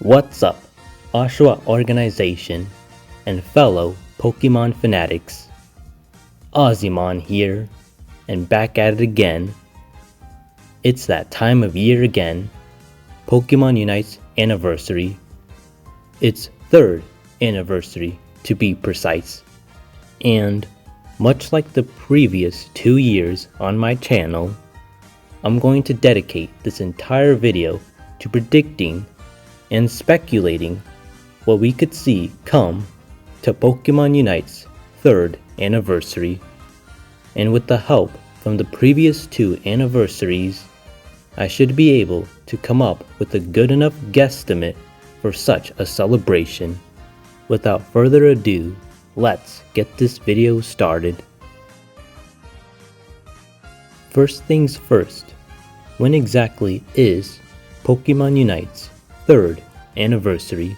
What's up, Oshawa organization and fellow Pokemon fanatics? Ozzymon here, and back at it again. It's that time of year again, Pokémon Unite's anniversary. Its third anniversary, to be precise. And much like the previous 2 years on my channel, I'm going to dedicate this entire video to predicting and speculating what we could see come to Pokémon Unite's third anniversary. And with the help from the previous 2 anniversaries, I should be able to come up with a good enough guesstimate for such a celebration. Without further ado, let's get this video started. First things first, when exactly is Pokémon Unite's third anniversary?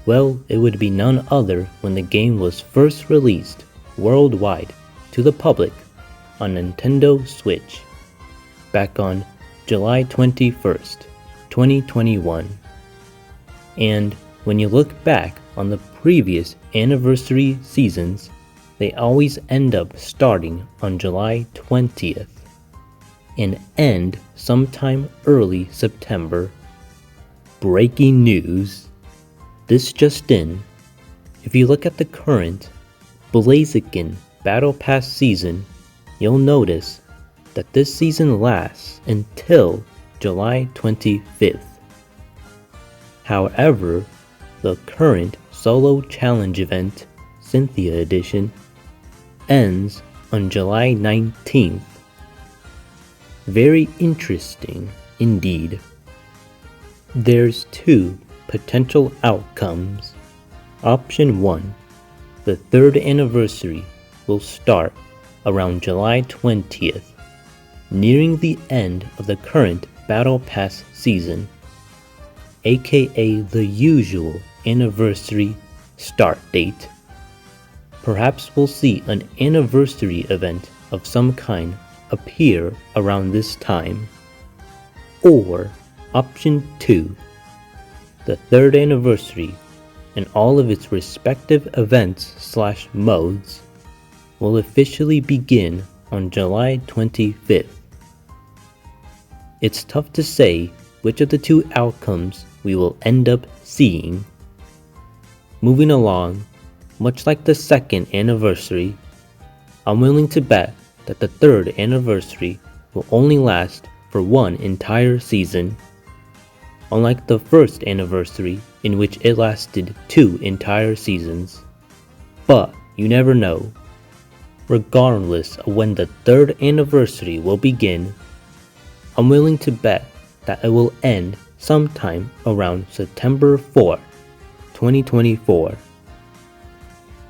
Well, it would be none other when the game was first released worldwide to the public on Nintendo Switch back on July 21st, 2021. And when you look back on the previous anniversary seasons, they always end up starting on July 20th and end sometime early September. Breaking news. This just in. If you look at the current Blaziken Battle Pass season, you'll notice that this season lasts until July 25th. However, the current Solo Challenge event, Cynthia Edition, ends on July 19th. Very interesting indeed. There's 2 potential outcomes. Option 1, the third anniversary will start around July 20th, nearing the end of the current Battle Pass season, aka the usual anniversary start date. Perhaps we'll see an anniversary event of some kind appear around this time. Or Option 2, the third anniversary and all of its respective events/modes will officially begin on July 25th. It's tough to say which of the 2 outcomes we will end up seeing. Moving along, much like the second anniversary, I'm willing to bet that the third anniversary will only last for 1 entire season, unlike the first anniversary in which it lasted 2 entire seasons. But you never know. Regardless of when the third anniversary will begin, I'm willing to bet that it will end sometime around September 4, 2024.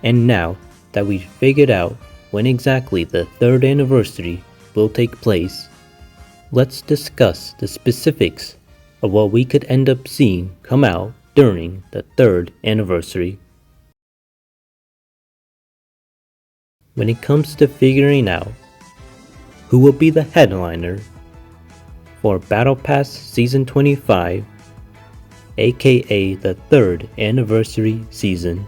And now that we've figured out when exactly the third anniversary will take place, let's discuss the specifics of what we could end up seeing come out during the third anniversary. When it comes to figuring out who will be the headliner for Battle Pass Season 25, aka the third anniversary season,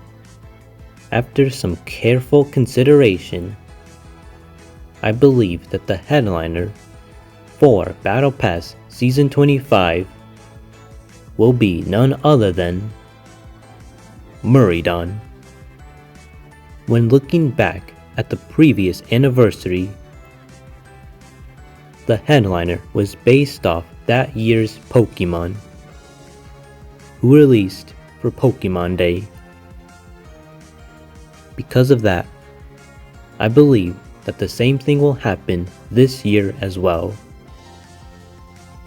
after some careful consideration, I believe that the headliner for Battle Pass Season 25 will be none other than Murraidon. When looking back at the previous anniversary, the headliner was based off that year's Pokemon, who released for Pokemon Day. Because of that, I believe that the same thing will happen this year as well.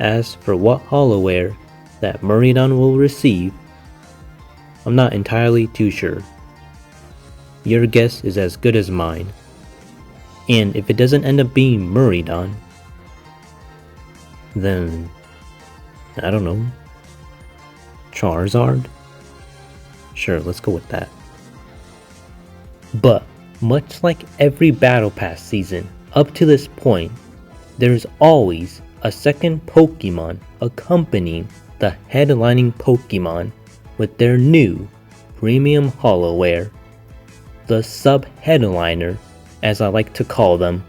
As for what HOLOWEAR that Murraidon will receive, I'm not entirely too sure. Your guess is as good as mine. And if it doesn't end up being Murraidon, then I don't know, Charizard? Sure, let's go with that. But much like every Battle Pass season up to this point, there's always a second Pokemon accompanying the headlining Pokémon with their new premium HOLOWEAR, the sub-headliner as I like to call them.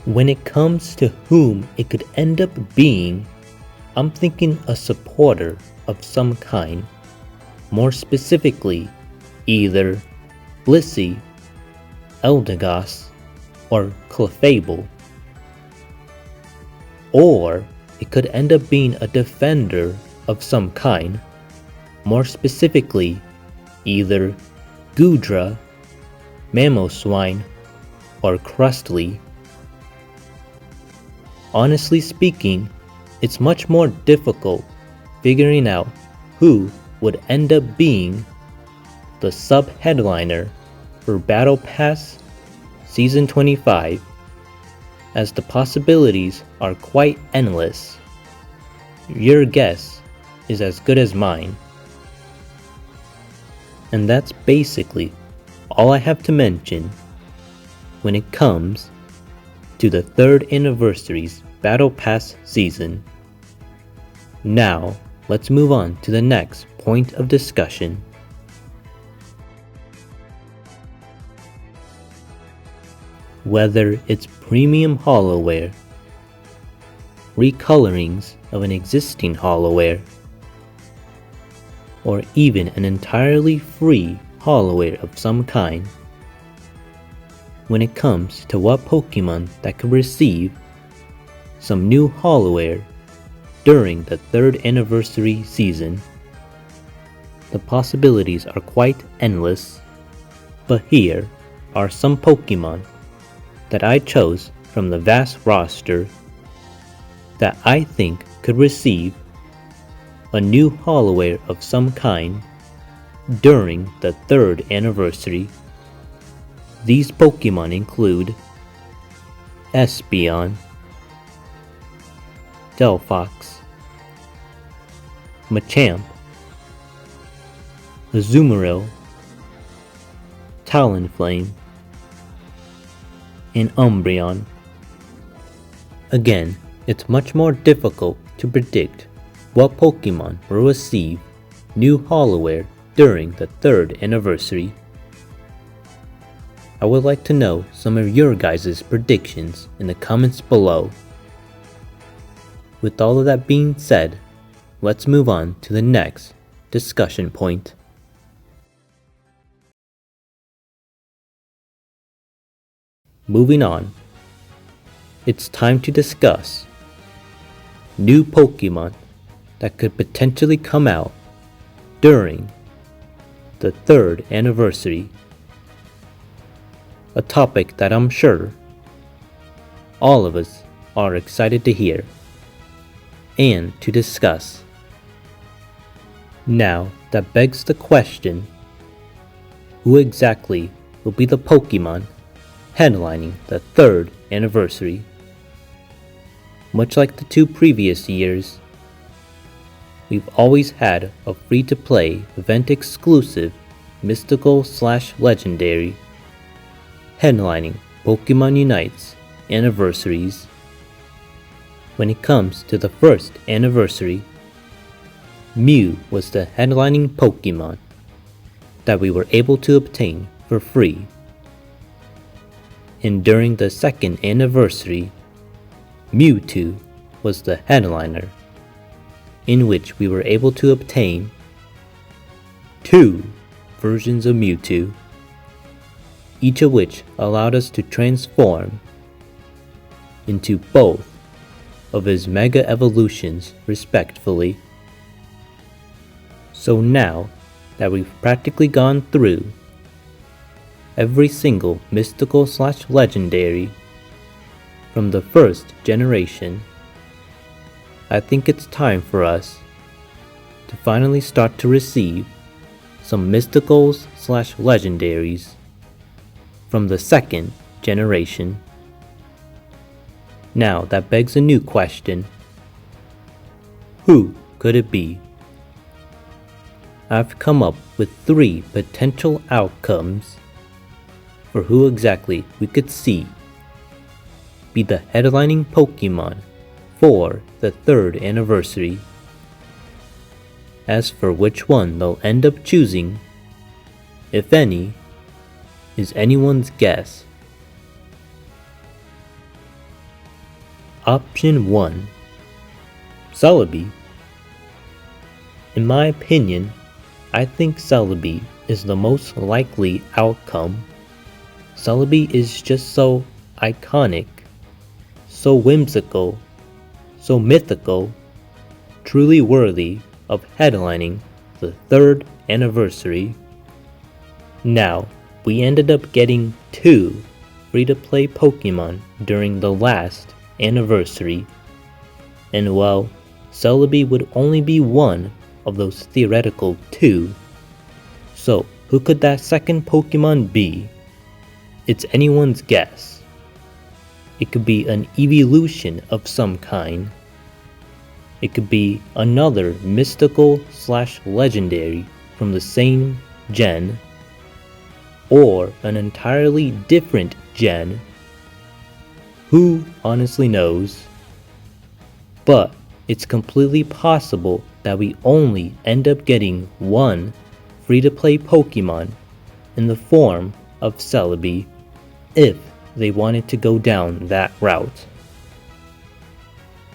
When it comes to whom it could end up being, I'm thinking a supporter of some kind, more specifically either Blissey, Eldegoss, or Clefable. Or it could end up being a defender of some kind, more specifically either Goodra, Mamoswine, or Crustly. Honestly speaking, it's much more difficult figuring out who would end up being the sub-headliner for Battle Pass Season 25, as the possibilities are quite endless. Your guess is as good as mine. And that's basically all I have to mention when it comes to the 3rd anniversary's Battle Pass season. Now, let's move on to the next point of discussion. Whether it's premium HOLOWEAR, recolorings of an existing HOLOWEAR, or even an entirely free HOLOWEAR of some kind, when it comes to what Pokemon that could receive some new HOLOWEAR during the 3rd anniversary season, the possibilities are quite endless, but here are some Pokemon that I chose from the vast roster that I think could receive a new HOLOWEAR of some kind during the 3rd anniversary. These Pokemon include Espeon, Delphox, Machamp, Azumarill, Talonflame, and Umbreon. Again, it's much more difficult to predict what Pokemon will receive new HOLOWEAR during the 3rd anniversary. I would like to know some of your guys' predictions in the comments below. With all of that being said, let's move on to the next discussion point. Moving on, it's time to discuss new Pokemon that could potentially come out during the 3rd anniversary. A topic that I'm sure all of us are excited to hear and to discuss. Now, that begs the question, who exactly will be the Pokemon headlining the 3rd anniversary? Much like the 2 previous years, we've always had a free-to-play event-exclusive mystical/legendary headlining Pokémon Unite's anniversaries. When it comes to the 1st anniversary, Mew was the headlining Pokémon that we were able to obtain for free. And during the 2nd anniversary, Mewtwo was the headliner, in which we were able to obtain 2 versions of Mewtwo, each of which allowed us to transform into both of his Mega Evolutions respectively. So now that we've practically gone through every single mystical/legendary from the 1st generation, I think it's time for us to finally start to receive some mysticals/legendaries from the 2nd generation. Now that begs a new question. Who could it be? I've come up with 3 potential outcomes for who exactly we could see be the headlining Pokemon for the 3rd anniversary As for which one they'll end up choosing, if any, is anyone's guess. Option 1. Celebi. In my opinion, I think Celebi is the most likely outcome. Celebi is just so iconic, so whimsical, so mythical, truly worthy of headlining the 3rd anniversary. Now, we ended up getting 2 free-to-play Pokemon during the last anniversary, and well, Celebi would only be one of those theoretical 2. So, who could that second Pokemon be? It's anyone's guess. It could be an evolution of some kind. It could be another mystical/legendary from the same gen, or an entirely different gen. Who honestly knows? But it's completely possible that we only end up getting one free-to-play Pokemon in the form of Celebi if they wanted to go down that route.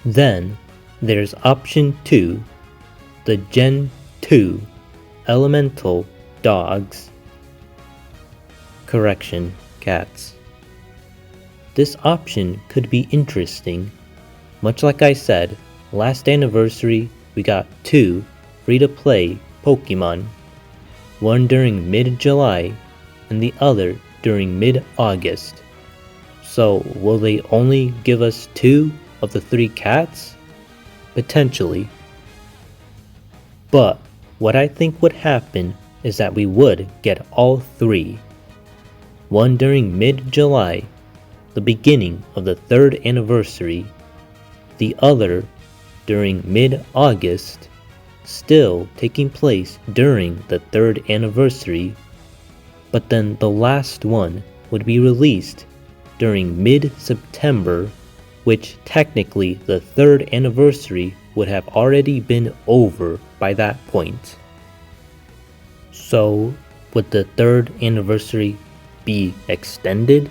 Then there's option 2, the Gen 2 Elemental Dogs. Correction, cats. This option could be interesting. Much like I said, last anniversary we got 2 free-to-play Pokemon, one during mid-July and the other during mid-August. So will they only give us 2 of the 3 cats? Potentially. But what I think would happen is that we would get all 3. One during mid-July, the beginning of the 3rd anniversary, the other during mid-August, still taking place during the 3rd anniversary, but then the last one would be released during mid-September, which technically the 3rd anniversary would have already been over by that point. So, would the 3rd anniversary be extended?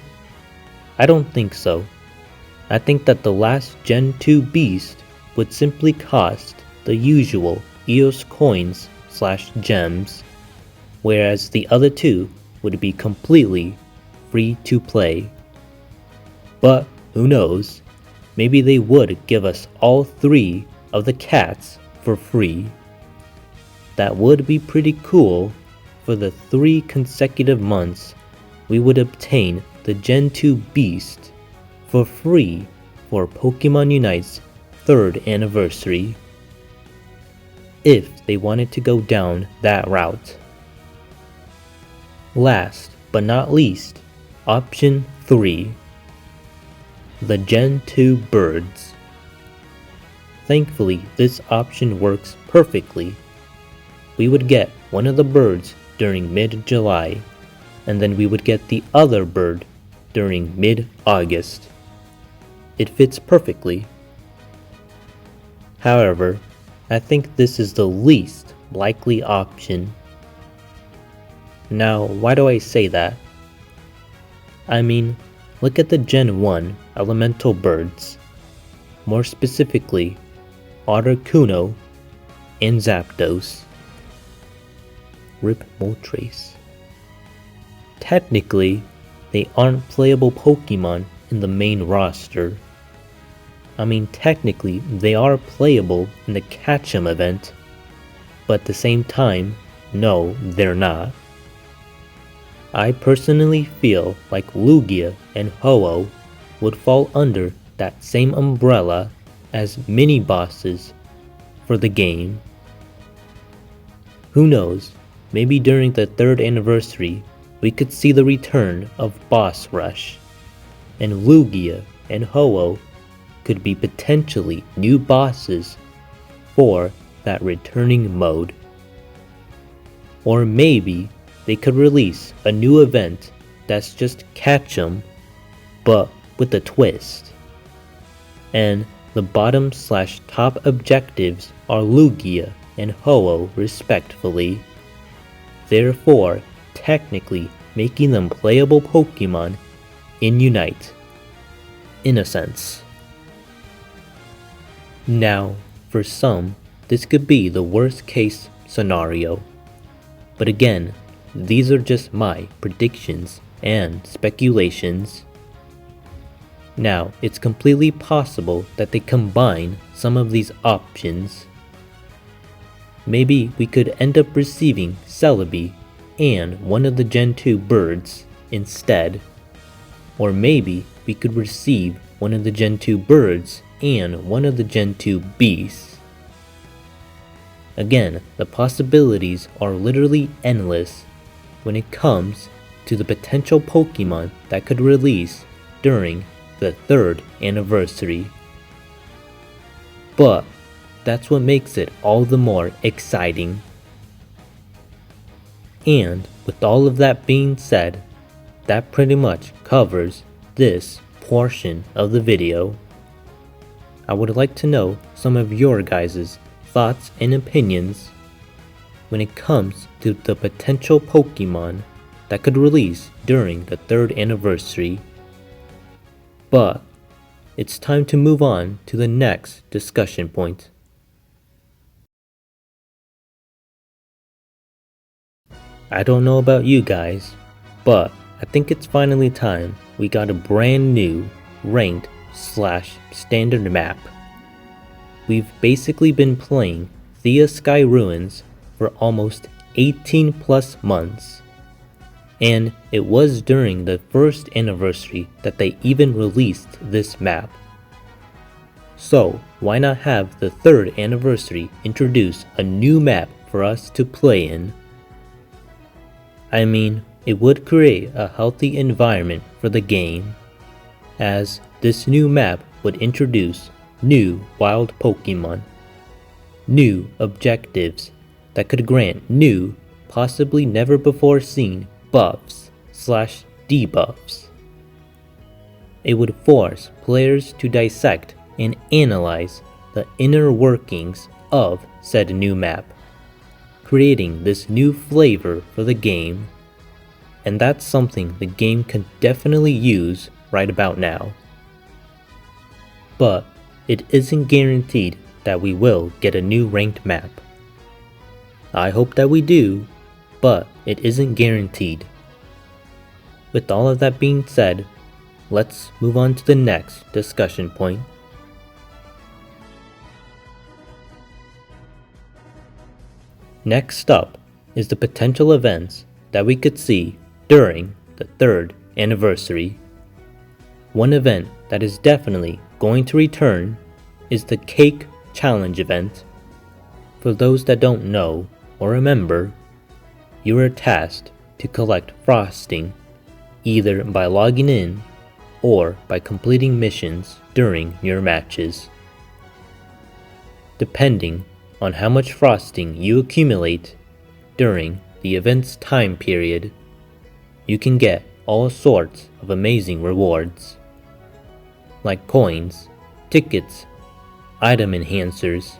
I don't think so. I think that the last Gen 2 beast would simply cost the usual EOS coins/gems, whereas the other 2 would be completely free to play. But who knows, maybe they would give us all 3 of the cats for free. That would be pretty cool. For the 3 consecutive months, we would obtain the Gen 2 beast for free for Pokémon Unite's 3rd anniversary, if they wanted to go down that route. Last but not least, option 3, the Gen 2 birds. Thankfully, this option works perfectly. We would get one of the birds during mid-July, and then we would get the other bird during mid-August. It fits perfectly. However, I think this is the least likely option. Now, why do I say that? I mean, look at the Gen 1 elemental birds. More specifically, Articuno and Zapdos. Rip Moltres. Technically, they aren't playable Pokemon in the main roster. I mean, technically, they are playable in the Catch-em event, but at the same time, no, they're not. I personally feel like Lugia and Ho-Oh would fall under that same umbrella as mini-bosses for the game. Who knows, maybe during the 3rd anniversary, we could see the return of Boss Rush, and Lugia and Ho-Oh could be potentially new bosses for that returning mode. Or maybe they could release a new event that's just Catch-em, but with a twist. And the bottom/top objectives are Lugia and Ho-Oh respectively, therefore technically making them playable Pokemon in Unite, in a sense. Now, for some, this could be the worst case scenario, but again, these are just my predictions and speculations. Now, it's completely possible that they combine some of these options. Maybe we could end up receiving Celebi and one of the Gen 2 birds instead. Or maybe we could receive one of the Gen 2 birds and one of the Gen 2 beasts. Again, the possibilities are literally endless when it comes to the potential Pokemon that could release during the 3rd anniversary. But that's what makes it all the more exciting. And with all of that being said, that pretty much covers this portion of the video. I would like to know some of your guys' thoughts and opinions when it comes to the potential Pokemon that could release during the 3rd anniversary. But it's time to move on to the next discussion point. I don't know about you guys, but I think it's finally time we got a brand new ranked / standard map. We've basically been playing Thea Sky Ruins for almost 18 plus months. And it was during the 1st anniversary that they even released this map. So why not have the 3rd anniversary introduce a new map for us to play in? I mean, it would create a healthy environment for the game, as this new map would introduce new wild Pokemon, new objectives that could grant new, possibly never before seen buffs / debuffs. It would force players to dissect and analyze the inner workings of said new map, creating this new flavor for the game, and that's something the game can definitely use right about now. But it isn't guaranteed that we will get a new ranked map. I hope that we do, but it isn't guaranteed. With all of that being said, let's move on to the next discussion point. Next up is the potential events that we could see during the 3rd anniversary. One event that is definitely going to return is the Cake Challenge event. For those that don't know or remember, you are tasked to collect frosting either by logging in or by completing missions during your matches. Depending on how much frosting you accumulate during the event's time period, you can get all sorts of amazing rewards, like coins, tickets, item enhancers,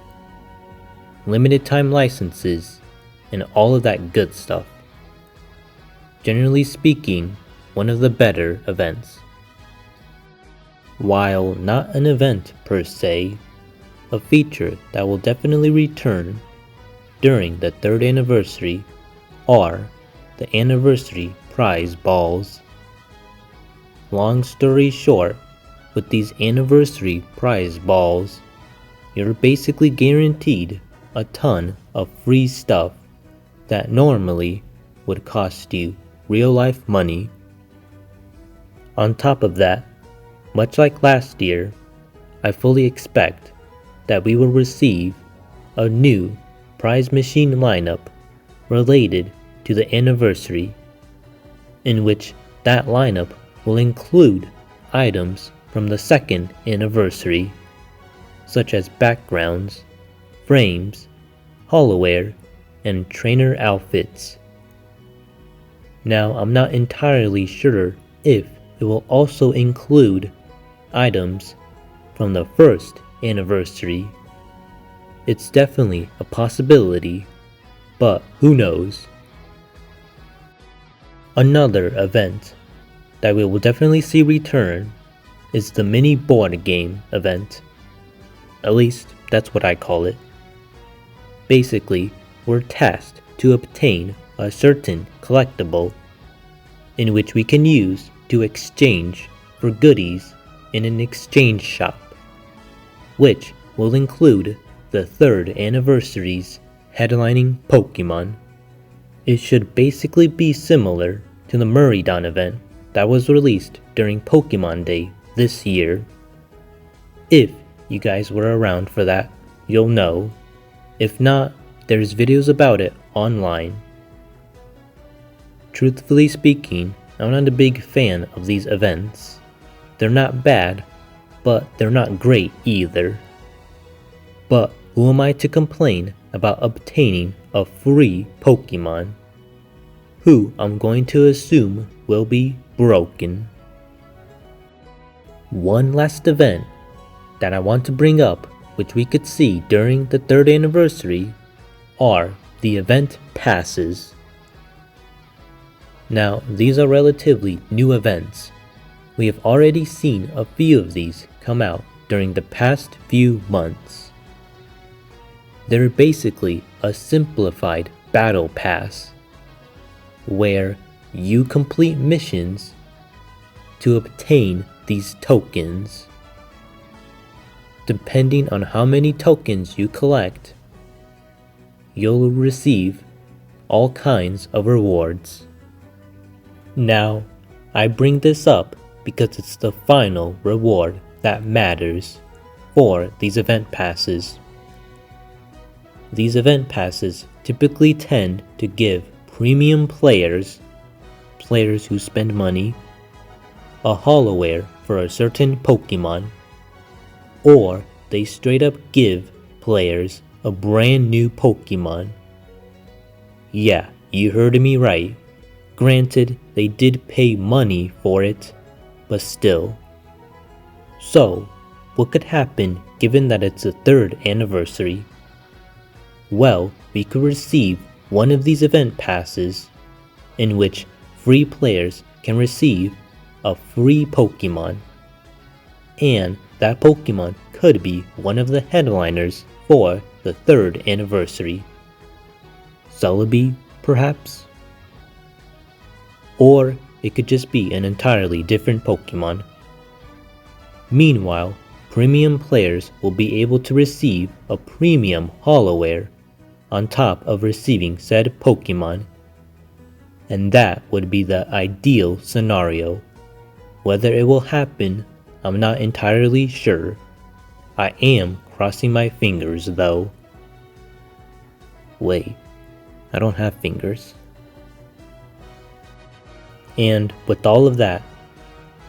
limited time licenses, and all of that good stuff. Generally speaking, one of the better events. While not an event per se, a feature that will definitely return during the 3rd anniversary are the anniversary prize balls. Long story short, with these anniversary prize balls, you're basically guaranteed a ton of free stuff that normally would cost you real life money. On top of that, much like last year, I fully expect that we will receive a new prize machine lineup related to the anniversary, in which that lineup will include items from the 2nd anniversary, such as backgrounds, frames, HOLOWEAR, and trainer outfits. Now, I'm not entirely sure if it will also include items from the 1st anniversary, it's definitely a possibility, but who knows. Another event that we will definitely see return is the mini board game event. At least, that's what I call it. Basically, we're tasked to obtain a certain collectible in which we can use to exchange for goodies in an exchange shop, which will include the 3rd anniversary's headlining Pokémon. It should basically be similar to the Murraydon event that was released during Pokémon Day this year. If you guys were around for that, you'll know. If not, there's videos about it online. Truthfully speaking, I'm not a big fan of these events. They're not bad, but they're not great either. But who am I to complain about obtaining a free Pokémon, who I'm going to assume will be broken? One last event that I want to bring up, which we could see during the 3rd anniversary, are the event passes. Now, these are relatively new events. We have already seen a few of these come out during the past few months. They're basically a simplified battle pass, where you complete missions to obtain these tokens. Depending on how many tokens you collect, you'll receive all kinds of rewards. Now, I bring this up because it's the final reward that matters for these event passes. These event passes typically tend to give premium players who spend money, a HOLOWEAR for a certain Pokémon, or they straight up give players a brand new Pokémon. Yeah, you heard me right. Granted, they did pay money for it, but still. So, what could happen given that it's the 3rd anniversary? Well, we could receive one of these event passes in which free players can receive a free Pokémon, and that Pokémon could be one of the headliners for the 3rd anniversary. Celebi, perhaps? Or it could just be an entirely different Pokémon. Meanwhile, premium players will be able to receive a premium HOLOWEAR on top of receiving said Pokémon, and that would be the ideal scenario. Whether it will happen, I'm not entirely sure. I am crossing my fingers though. Wait, I don't have fingers. And with all of that,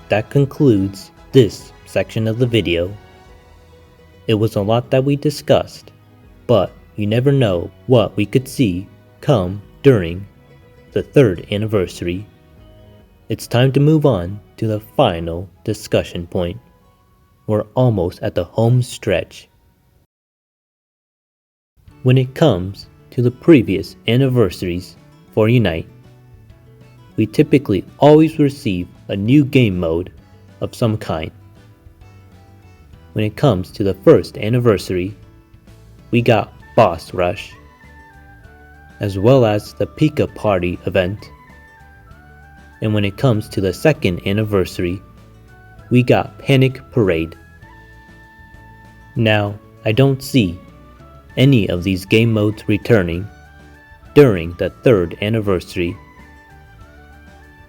that concludes this section of the video. It was a lot that we discussed, but you never know what we could see come during the 3rd anniversary. It's time to move on to the final discussion point. We're almost at the home stretch. When it comes to the previous anniversaries for Unite, we typically always receive a new game mode of some kind. When it comes to the 1st anniversary, we got Boss Rush, as well as the Pika Party event. And when it comes to the 2nd anniversary, we got Panic Parade. Now, I don't see any of these game modes returning during the 3rd anniversary,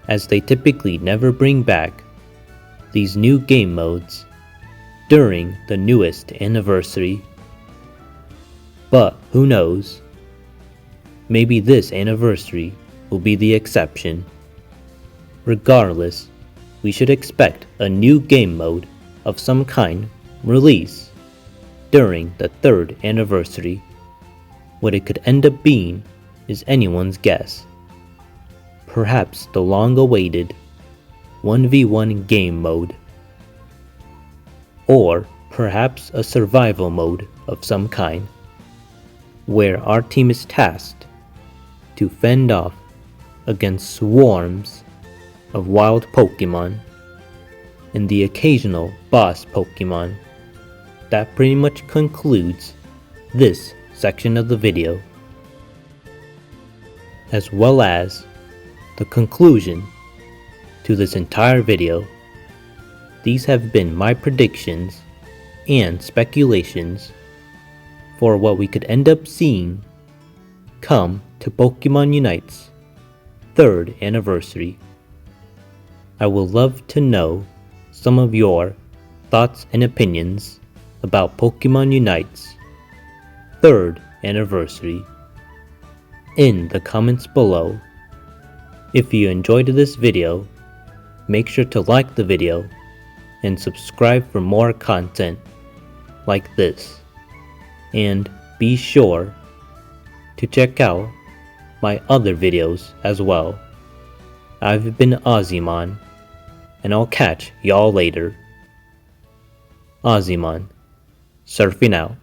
as they typically never bring back these new game modes during the newest anniversary. But who knows? Maybe this anniversary will be the exception. Regardless, we should expect a new game mode of some kind release during the 3rd anniversary. What it could end up being is anyone's guess. Perhaps the long-awaited 1v1 game mode, or perhaps a survival mode of some kind. where our team is tasked to fend off against swarms of wild Pokémon and the occasional boss Pokémon. That pretty much concludes this section of the video, as well as the conclusion to this entire video. These have been my predictions and speculations for what we could end up seeing come to Pokémon Unite's 3rd anniversary. I would love to know some of your thoughts and opinions about Pokémon Unite's 3rd anniversary in the comments below. If you enjoyed this video, make sure to like the video and subscribe for more content like this. And be sure to check out my other videos as well. I've been Ozzymon, and I'll catch y'all later. Ozzymon, surfing out.